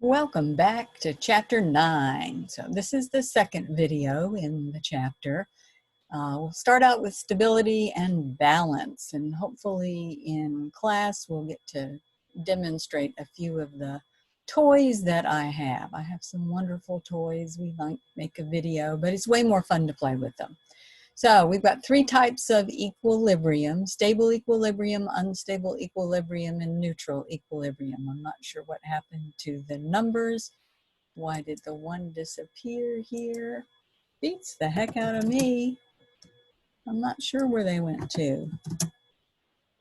Welcome back to chapter 9. So this is the second video in the chapter. We'll start out with stability and balance, and hopefully in class we'll get to demonstrate a few of the toys that I have. I have some wonderful toys. We might make a video, but it's way more fun to play with them. So we've got three types of equilibrium: stable equilibrium, unstable equilibrium, and neutral equilibrium. I'm not sure what happened to the numbers. Why did the one disappear here? Beats the heck out of me. I'm not sure where they went to.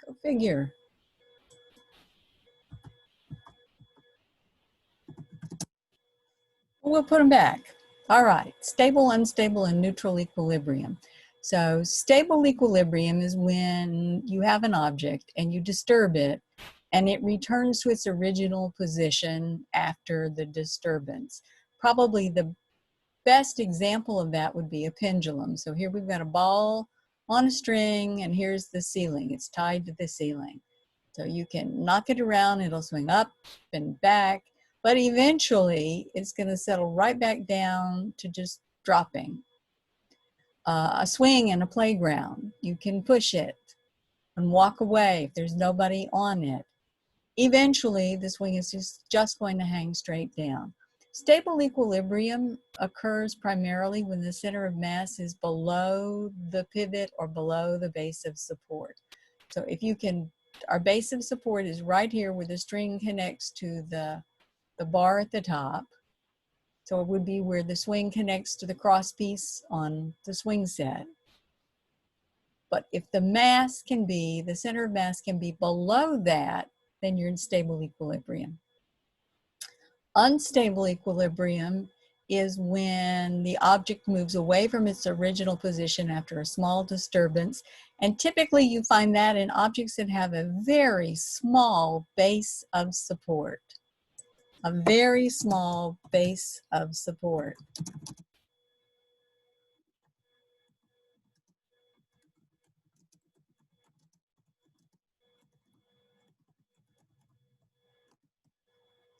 Go figure. We'll put them back. All right, stable, unstable, and neutral equilibrium. So stable equilibrium is when you have an object and you disturb it and it returns to its original position after the disturbance. Probably the best example of that would be a pendulum. So here we've got a ball on a string and here's the ceiling. It's tied to the ceiling. So you can knock it around, it'll swing up and back, but eventually it's going to settle right back down to just dropping. A swing in a playground, you can push it and walk away if there's nobody on it. Eventually the swing is just going to hang straight down. Stable equilibrium occurs primarily when the center of mass is below the pivot or below the base of support. So if you can, our base of support is right here where the string connects to the bar at the top. So it would be where the swing connects to the cross piece on the swing set. But if the mass can be, the center of mass can be below that, then you're in stable equilibrium. Unstable equilibrium is when the object moves away from its original position after a small disturbance. And typically you find that in objects that have a very small base of support. A very small base of support.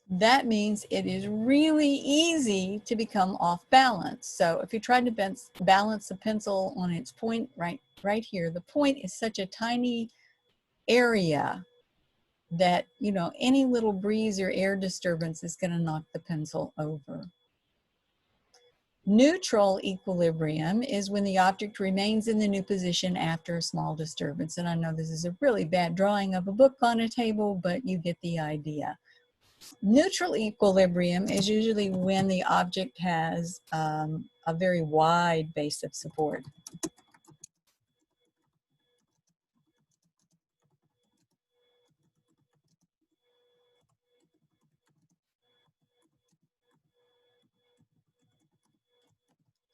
That means it is really easy to become off balance. So if you're trying to balance a pencil on its point right here, the point is such a tiny area that, you know, any little breeze or air disturbance is going to knock the pencil over. Neutral equilibrium is when the object remains in the new position after a small disturbance. And I know this is a really bad drawing of a book on a table, but you get the idea. Neutral equilibrium is usually when the object has a very wide base of support.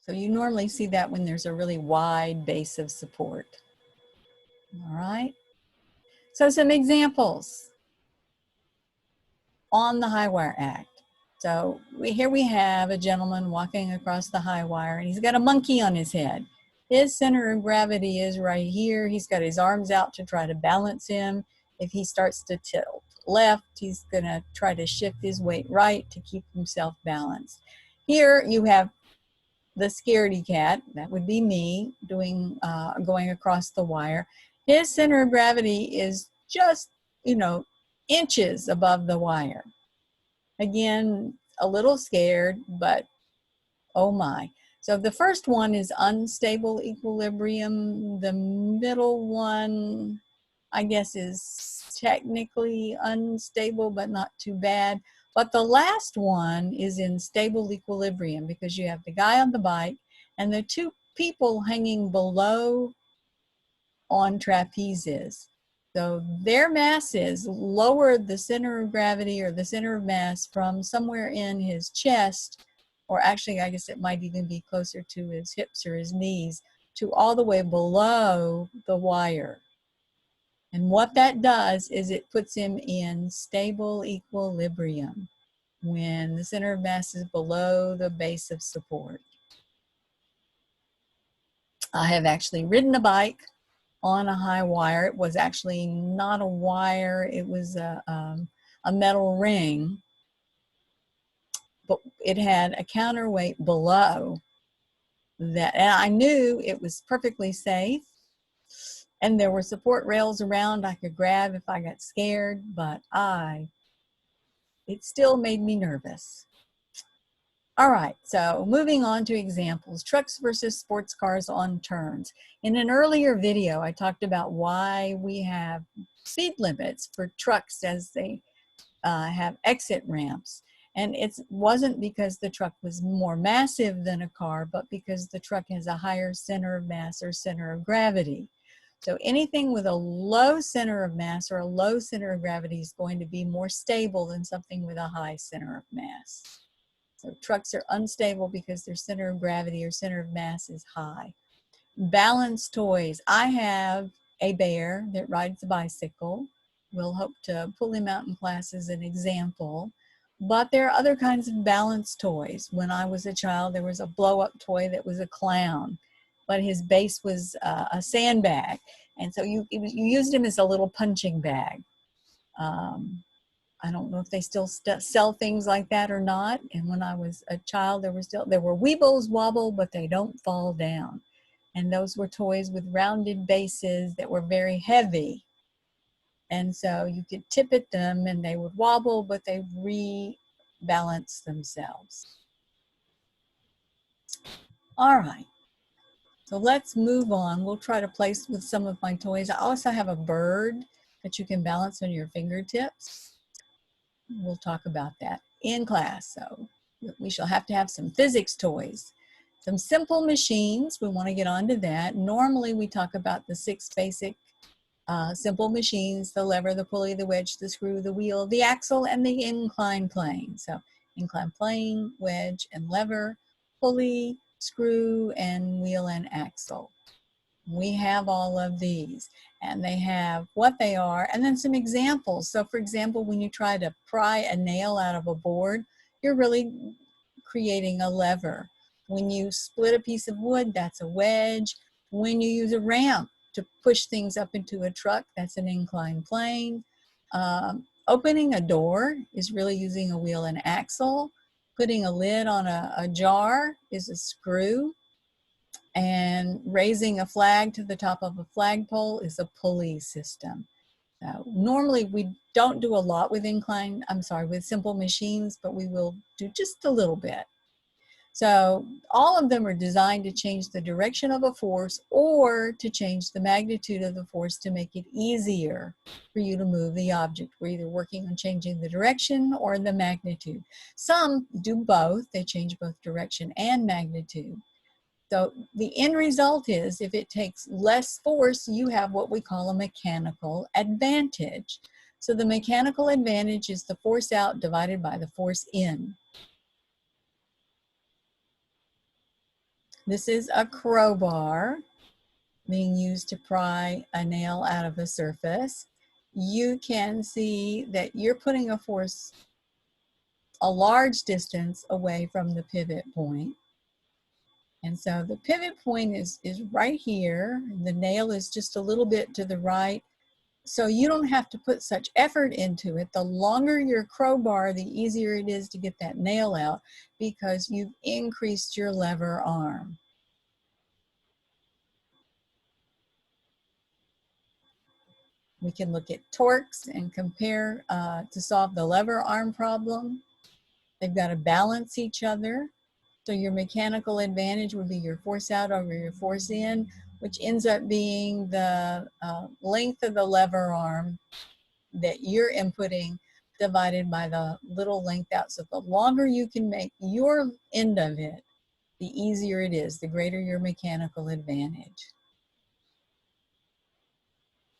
So you normally see that when there's a really wide base of support. All right. So some examples on the high wire act. So here we have a gentleman walking across the high wire and he's got a monkey on his head. His center of gravity is right here. He's got his arms out to try to balance him. If he starts to tilt left, he's going to try to shift his weight right to keep himself balanced. Here you have the scaredy cat, that would be me, going across the wire. His center of gravity is just, you know, inches above the wire. Again, a little scared, but oh my. So the first one is unstable equilibrium. The middle one, I guess, is technically unstable, but not too bad. But the last one is in stable equilibrium because you have the guy on the bike and the two people hanging below on trapezes. So their masses lower the center of gravity or the center of mass from somewhere in his chest, or actually I guess it might even be closer to his hips or his knees, to all the way below the wire. And what that does is it puts him in stable equilibrium when the center of mass is below the base of support. I have actually ridden a bike on a high wire. It was actually not a wire, it was a metal ring. but it had a counterweight below that, and I knew it was perfectly safe. And there were support rails around I could grab if I got scared, but it still made me nervous. All right, so moving on to examples, trucks versus sports cars on turns. In an earlier video, I talked about why we have speed limits for trucks as they have exit ramps. And it wasn't because the truck was more massive than a car, but because the truck has a higher center of mass or center of gravity. So anything with a low center of mass or a low center of gravity is going to be more stable than something with a high center of mass. So trucks are unstable because their center of gravity or center of mass is high. Balance toys. I have a bear that rides a bicycle. We'll hope to pull him out in class as an example. But there are other kinds of balance toys. When I was a child, there was a blow-up toy that was a clown, but his base was a sandbag. And so you used him as a little punching bag. I don't know if they still sell things like that or not. And when I was a child, there were Weebles Wobble, but they don't fall down. And those were toys with rounded bases that were very heavy. And so you could tip at them and they would wobble, but they rebalance themselves. All right, so let's move on. We'll try to place with some of my toys. I also have a bird that you can balance on your fingertips. We'll talk about that in class. So we shall have to have some physics toys. Some simple machines, we want to get onto that. Normally we talk about the 6 basic simple machines: the lever, the pulley, the wedge, the screw, the wheel, the axle, and the inclined plane. So inclined plane, wedge, and lever, pulley, screw, and wheel and axle. We have all of these, and they have what they are, and then some examples. So for example, when you try to pry a nail out of a board, you're really creating a lever. When you split a piece of wood, that's a wedge. When you use a ramp to push things up into a truck, that's an inclined plane. Opening a door is really using a wheel and axle. Putting a lid on a jar is a screw. And raising a flag to the top of a flagpole is a pulley system. Normally we don't do a lot with with simple machines, but we will do just a little bit. So all of them are designed to change the direction of a force or to change the magnitude of the force to make it easier for you to move the object. We're either working on changing the direction or the magnitude. Some do both. They change both direction and magnitude. So the end result is, if it takes less force, you have what we call a mechanical advantage. So the mechanical advantage is the force out divided by the force in. This is a crowbar being used to pry a nail out of a surface. You can see that you're putting a force a large distance away from the pivot point. And so the pivot point is right here. The nail is just a little bit to the right. So you don't have to put such effort into it. The longer your crowbar, the easier it is to get that nail out because you've increased your lever arm. We can look at torques and compare to solve the lever arm problem. They've got to balance each other. So your mechanical advantage would be your force out over your force in, which ends up being the length of the lever arm that you're inputting divided by the little length out. So the longer you can make your end of it, the easier it is, the greater your mechanical advantage.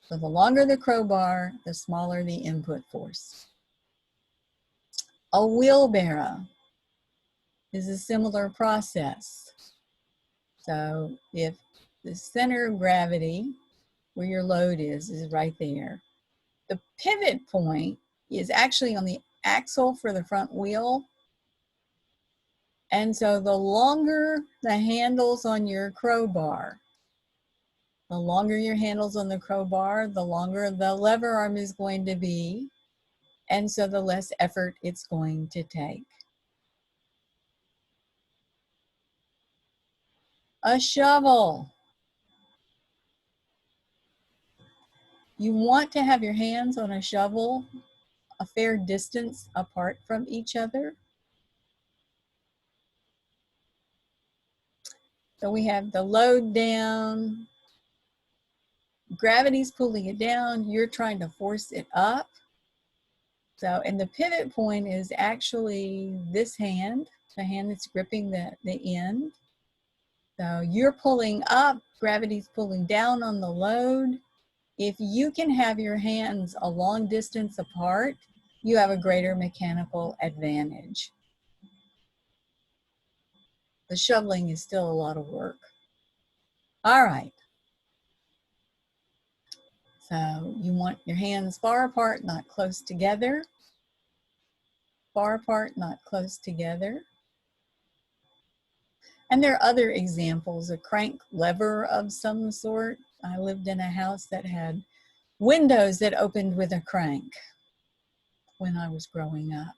So the longer the crowbar, the smaller the input force. A wheelbarrow is a similar process. So if the center of gravity, where your load is right there, the pivot point is actually on the axle for the front wheel. And so the longer the handles on your crowbar, the longer your handles on the crowbar, the longer the lever arm is going to be. And so the less effort it's going to take. A shovel. You want to have your hands on a shovel a fair distance apart from each other. So we have the load down, gravity's pulling it down, you're trying to force it up. So, and the pivot point is actually this hand, the hand that's gripping the end. So you're pulling up, gravity's pulling down on the load. If you can have your hands a long distance apart, you have a greater mechanical advantage. The shoveling is still a lot of work. All right. So you want your hands far apart, not close together. Far apart, not close together. And there are other examples, a crank lever of some sort. I lived in a house that had windows that opened with a crank when I was growing up.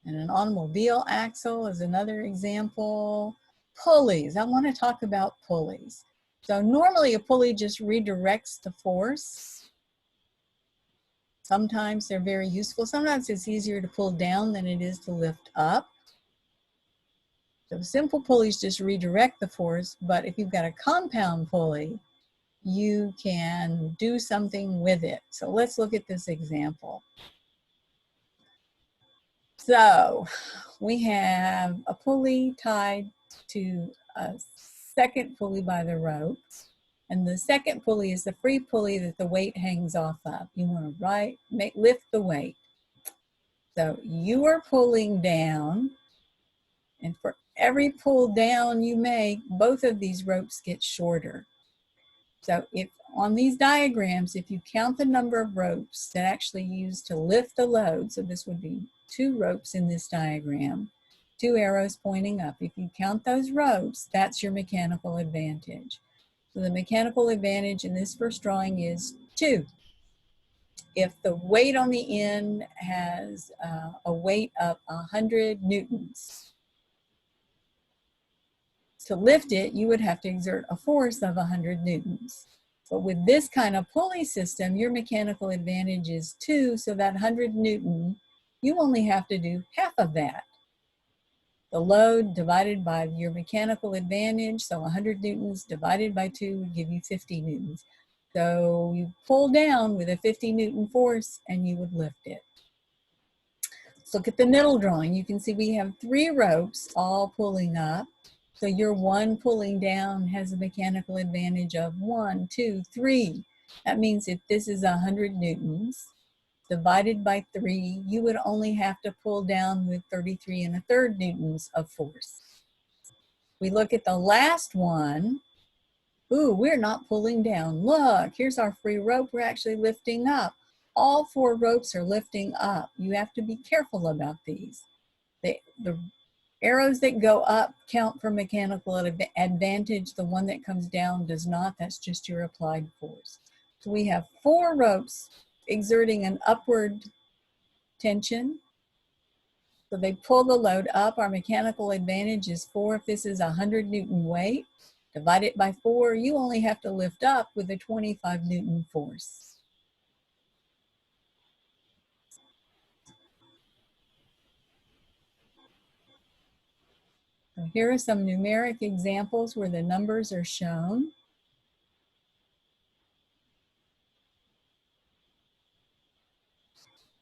And an automobile axle is another example. Pulleys, I want to talk about pulleys. So normally a pulley just redirects the force. Sometimes they're very useful. Sometimes it's easier to pull down than it is to lift up. So simple pulleys just redirect the force, but if you've got a compound pulley, you can do something with it. So let's look at this example. So we have a pulley tied to a second pulley by the rope. And the second pulley is the free pulley that the weight hangs off of. You want to lift the weight. So you are pulling down, and for every pull down you make, both of these ropes get shorter. So if on these diagrams, if you count the number of ropes that actually use to lift the load, so this would be 2 ropes in this diagram, 2 arrows pointing up. If you count those ropes, that's your mechanical advantage. So the mechanical advantage in this first drawing is 2. If the weight on the end has a weight of 100 newtons, to lift it, you would have to exert a force of 100 newtons. But with this kind of pulley system, your mechanical advantage is 2, so that 100 newton, you only have to do half of that. The load divided by your mechanical advantage, so 100 newtons divided by 2 would give you 50 newtons. So you pull down with a 50 newton force and you would lift it. Let's look at the middle drawing. You can see we have 3 ropes all pulling up. So your one pulling down has a mechanical advantage of 1, 2, 3. That means if this is 100 newtons divided by 3, you would only have to pull down with 33 1/3 newtons of force. We look at the last one. Ooh, we're not pulling down. Look, here's our free rope. We're actually lifting up. All 4 ropes are lifting up. You have to be careful about these. The arrows that go up count for mechanical advantage. The one that comes down does not. That's just your applied force. So we have 4 ropes exerting an upward tension. So they pull the load up. Our mechanical advantage is 4. If this is 100 newton weight, divide it by 4, you only have to lift up with a 25 newton force. So here are some numeric examples where the numbers are shown.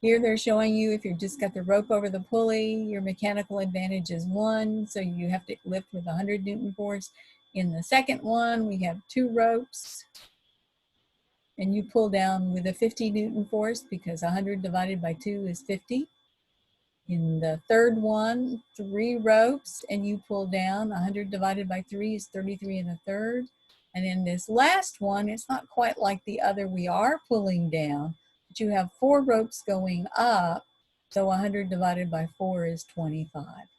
Here they're showing you if you've just got the rope over the pulley, your mechanical advantage is 1, so you have to lift with 100 newton force. In the second one, we have 2 ropes, and you pull down with a 50 newton force because 100 divided by 2 is 50. In the third one, 3 ropes, and you pull down. 100 divided by 3 is 33 1/3. And in this last one, it's not quite like the other. We are pulling down, but you have 4 ropes going up, so 100 divided by 4 is 25.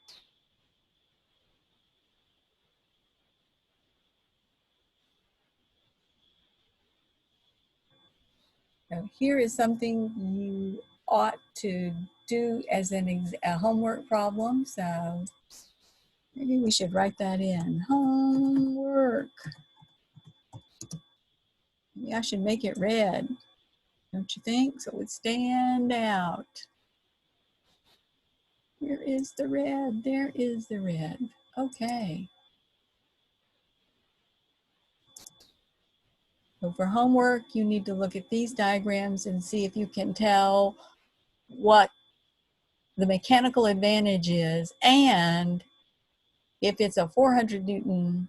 So here is something you ought to do as a homework problem. So Maybe we should write that in. Homework. Maybe I should make it red. Don't you think? So it would stand out. Where is the red? There is the red. Okay. So for homework, you need to look at these diagrams and see if you can tell what the mechanical advantage is, and if it's a 400 Newton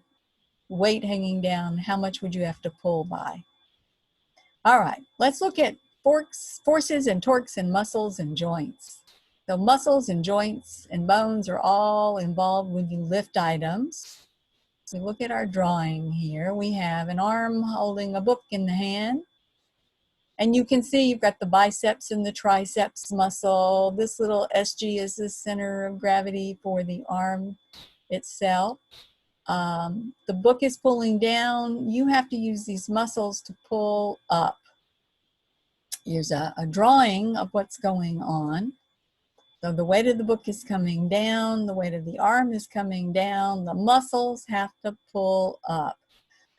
weight hanging down, how much would you have to pull by? All right, let's look at forces and torques and muscles and joints. So muscles and joints and bones are all involved when you lift items. So look at our drawing here. We have an arm holding a book in the hand. And you can see you've got the biceps and the triceps muscle. This little SG is the center of gravity for the arm itself. The book is pulling down. You have to use these muscles to pull up. Here's a drawing of what's going on. So the weight of the book is coming down, the weight of the arm is coming down, the muscles have to pull up.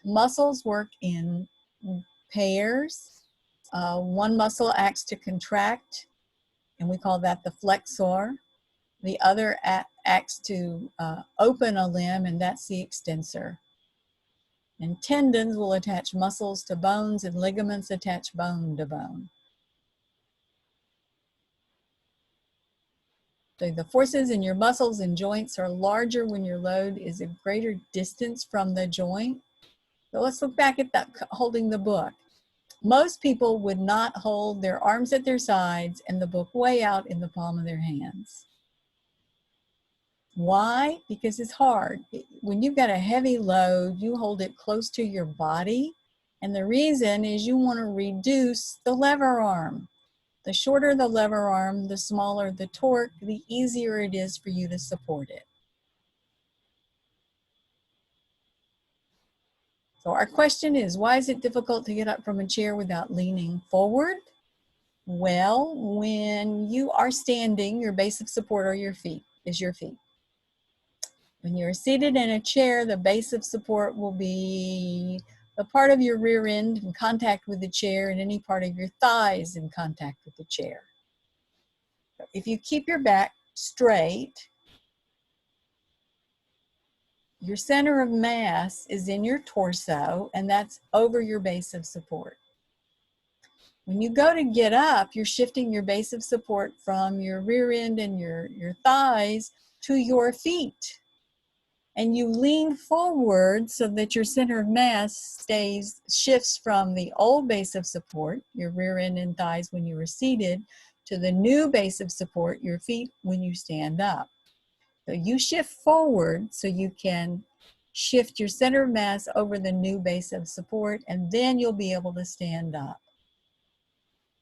Muscles work in pairs. One muscle acts to contract, and we call that the flexor. The other acts to open a limb, and that's the extensor. And tendons will attach muscles to bones, and ligaments attach bone to bone. So the forces in your muscles and joints are larger when your load is a greater distance from the joint. So let's look back at that holding the book. Most people would not hold their arms at their sides and the book way out in the palm of their hands. Why? Because it's hard. When you've got a heavy load, you hold it close to your body. And the reason is you want to reduce the lever arm. The shorter the lever arm, the smaller the torque, the easier it is for you to support it. So our question is, why is it difficult to get up from a chair without leaning forward? Well, when you are standing, your base of support are your feet, is your feet. When you're seated in a chair, the base of support will be the part of your rear end in contact with the chair and any part of your thighs in contact with the chair. If you keep your back straight, your center of mass is in your torso, and that's over your base of support. When you go to get up, you're shifting your base of support from your rear end and your thighs to your feet. And you lean forward so that your center of mass shifts from the old base of support, your rear end and thighs when you were seated, to the new base of support, your feet when you stand up. So you shift forward so you can shift your center of mass over the new base of support, and then you'll be able to stand up.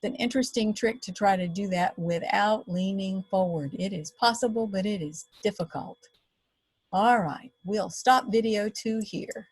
It's an interesting trick to try to do that without leaning forward. It is possible, but it is difficult. All right, we'll stop video 2 here.